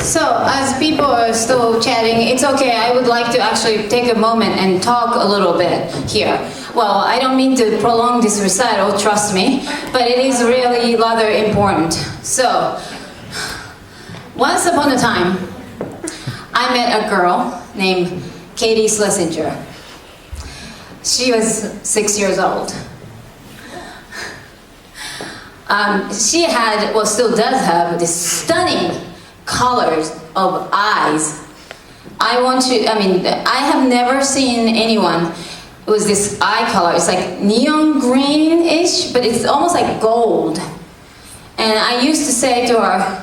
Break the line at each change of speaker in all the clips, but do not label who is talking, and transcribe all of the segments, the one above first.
So, as people are still chatting, it's okay. I would like to actually take a moment and talk a little bit here. Well, I don't mean to prolong this recital, trust me, but it is really rather important. So, once upon a time, I met a girl named Kathryn Schelesinger. She was 6 years old. She had, well, still does have, this stunning colors of eyes. I have never seen anyone with this eye color. It's like neon green-ish, but it's almost like gold. And I used to say to her,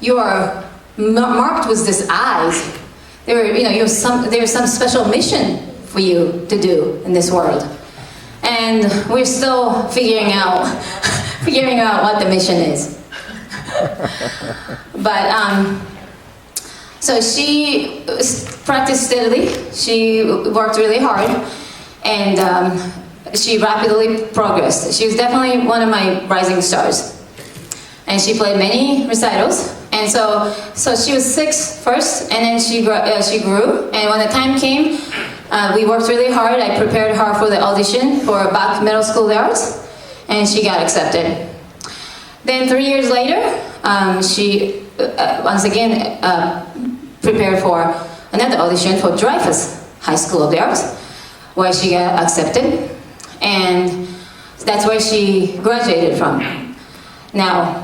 you are marked with these eyes. There's some special mission for you to do in this world. And we're still figuring out what the mission is. But so she practiced steadily. She worked really hard, and she rapidly progressed. She was definitely one of my rising stars. And she played many recitals. And so she was 6 first, and then she grew. And when the time came, we worked really hard. I prepared her for the audition for Bach Middle School of Arts, and she got accepted. Then 3 years later, she once again prepared for another audition for Dreyfus High School of the Arts, where she got accepted, and that's where she graduated from. Now,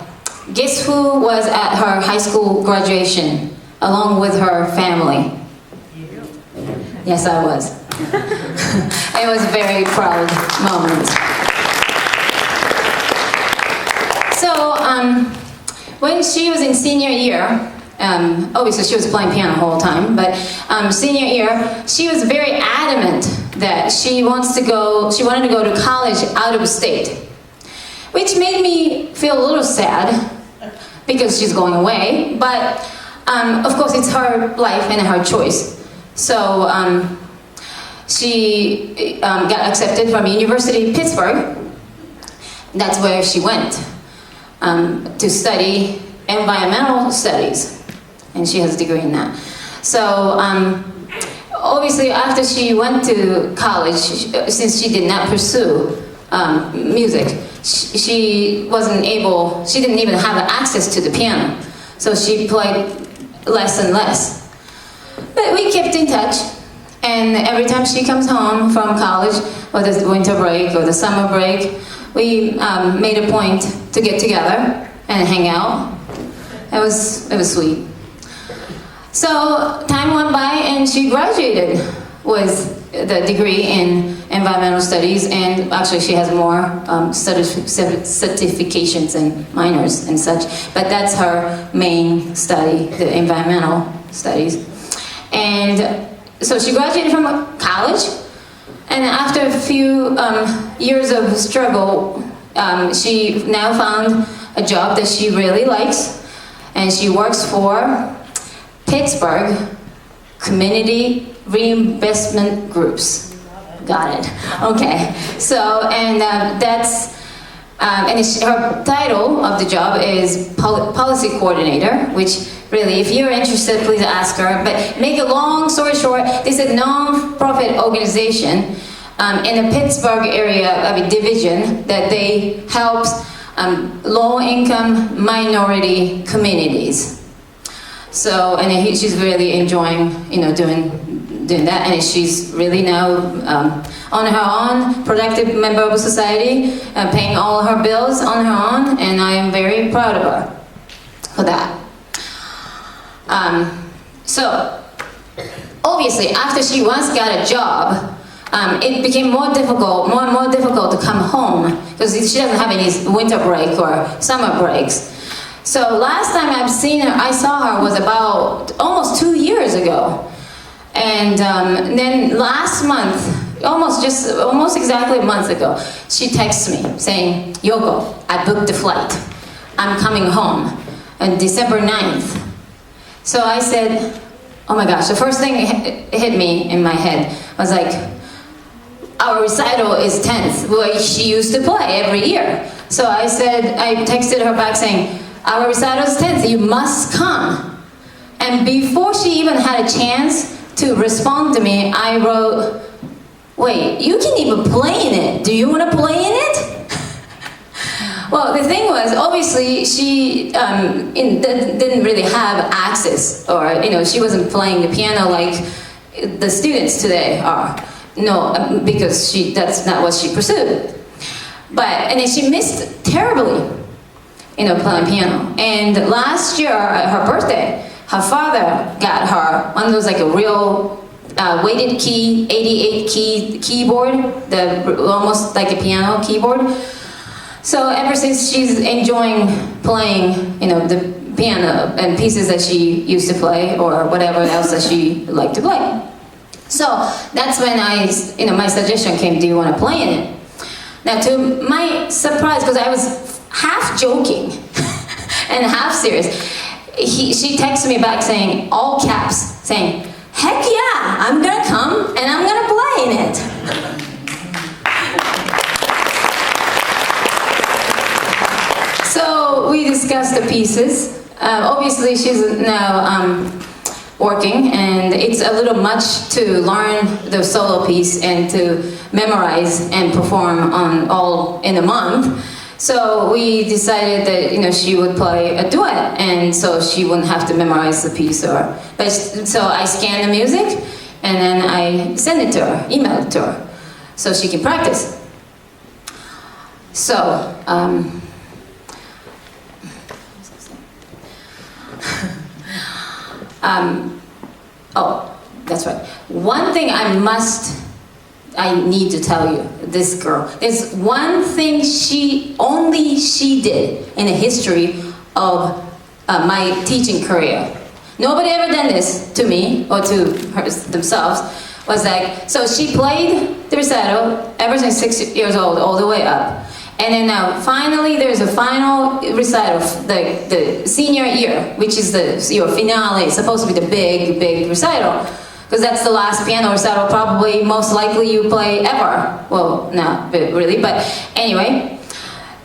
guess who was at her high school graduation along with her family? Yes, I was. It was a very proud moment. So, when she was in senior year, obviously she was playing piano the whole time, but senior year, she was very adamant that she wanted to go to college out of state, which made me feel a little sad because she's going away, but of course it's her life and her choice. So she got accepted from University of Pittsburgh. That's where she went to study environmental studies, and she has a degree in that. So obviously after she went to college, since she did not pursue music, she didn't even have access to the piano, so she played less and less. But we kept in touch, and every time she comes home from college, whether it's the winter break or the summer break, we made a point to get together and hang out. It was sweet. So time went by, and she graduated with the degree in environmental studies, and actually she has more certifications and minors and such, but that's her main study, the environmental studies. And so she graduated from college, and after a few years of struggle, she now found a job that she really likes, and she works for Pittsburgh Community Reinvestment Groups. Got it. Okay. So, and her title of the job is Policy Coordinator, which really, if you're interested, please ask her. But make a long story short, this is a non-profit organization in the Pittsburgh area of a division that they help low-income minority communities. So, and she's really enjoying, doing that, and she's really now on her own, productive member of society, paying all her bills on her own, and I am very proud of her for that. So, obviously, after she once got a job, it became more and more difficult to come home, because she doesn't have any winter break or summer breaks. So last time I saw her was about almost 2 years ago. And then last month, almost exactly a month ago, she texts me saying, "Yoko, I booked the flight. I'm coming home on December 9th. So I said, oh my gosh, the first thing hit me in my head was like, our recital is 10th, where she used to play every year. So I texted her back saying, our recital is 10th, you must come. And before she even had a chance to respond to me, I wrote, wait, you can even play in it. Do you want to play in it? Well, the thing was, obviously, she didn't really have access, or, she wasn't playing the piano like the students today are. No, because that's not what she pursued. And then she missed terribly, playing piano. And last year, at her birthday, her father got her one of those like a real weighted key, 88 key keyboard, almost like a piano keyboard. So ever since she's enjoying playing, the piano and pieces that she used to play or whatever else that she liked to play. So that's when my suggestion came, do you want to play in it? Now to my surprise, because I was half joking and half serious, she texted me back saying, all caps, saying, heck yeah, I'm gonna come and I'm gonna play in it. So we discussed the pieces. Obviously she's now working, and it's a little much to learn the solo piece and to memorize and perform all in a month. So we decided that she would play a duet, and so she wouldn't have to memorize the piece. So I scanned the music, and then I sent it to her, emailed it to her, so she can practice. So. Oh, that's right. One thing I need to tell you, this girl. There's one thing only she did in the history of my teaching career. Nobody ever done this to me or to themselves. Was like, so she played the recital ever since 6 years old, all the way up. And then now, finally, there's a final recital, the senior year, which is your finale. It's supposed to be the big, big recital, because that's the last piano recital probably most likely you play ever. Well, not really, but anyway.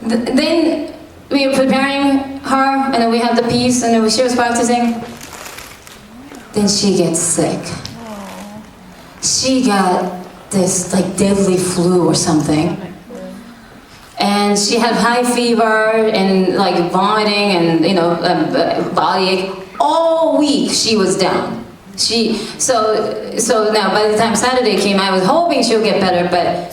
Then we were preparing her, and then we had the piece, and then she was practicing. Then she gets sick. She got this like deadly flu or something. And she had high fever and like vomiting and body ache. All week she was down. So now by the time Saturday came, I was hoping she'll get better, but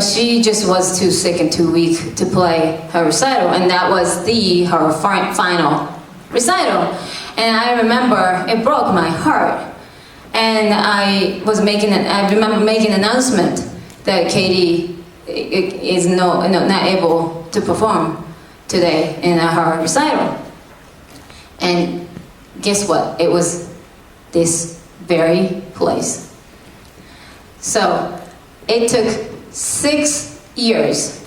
she just was too sick and too weak to play her recital, and that was her final recital. And I remember it broke my heart. And I remember making an announcement that Katie is not able to perform today in her recital. And guess what? It was this very place. So it took 6 years.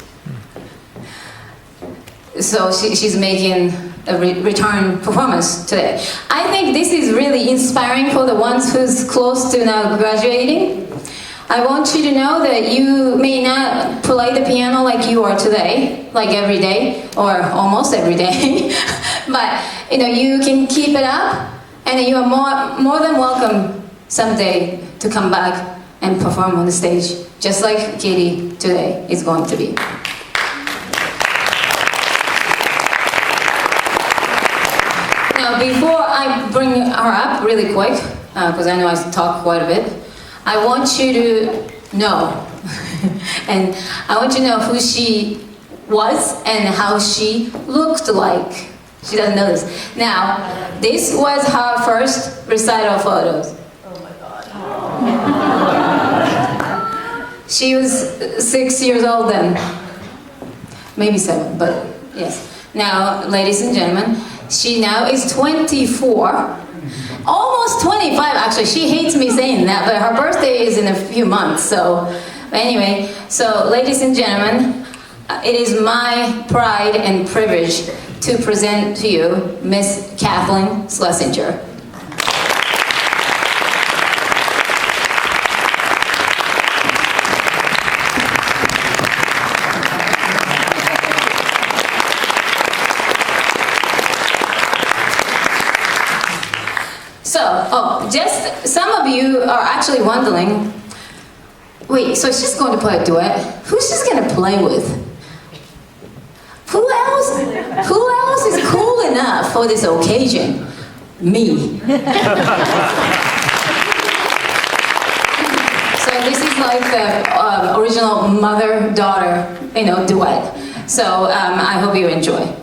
So she's making a return performance today. I think this is really inspiring for the ones who's close to now graduating. I want you to know that you may not play the piano like you are today, like every day, or almost every day, but you can keep it up, and you are more than welcome someday to come back and perform on the stage, just like Katie today is going to be. Now, before I bring her up really quick, because I know I talk quite a bit, I want you to know, and I want you to know who she was and how she looked like. She doesn't know this. Now, this was her first recital photos.
Oh my God.
She was 6 years old then. Maybe 7, but yes. Now, ladies and gentlemen, she now is 24. Almost 25, actually. She hates me saying that, but her birthday is in a few months, so anyway. So, ladies and gentlemen, it is my pride and privilege to present to you Miss Kathryn Schelesinger. oh, just some of you are actually wondering, wait, so she's going to play a duet? Who's she's going to play with? Who else? Who else is cool enough for this occasion? Me. So this is like the original mother-daughter, duet. So I hope you enjoy.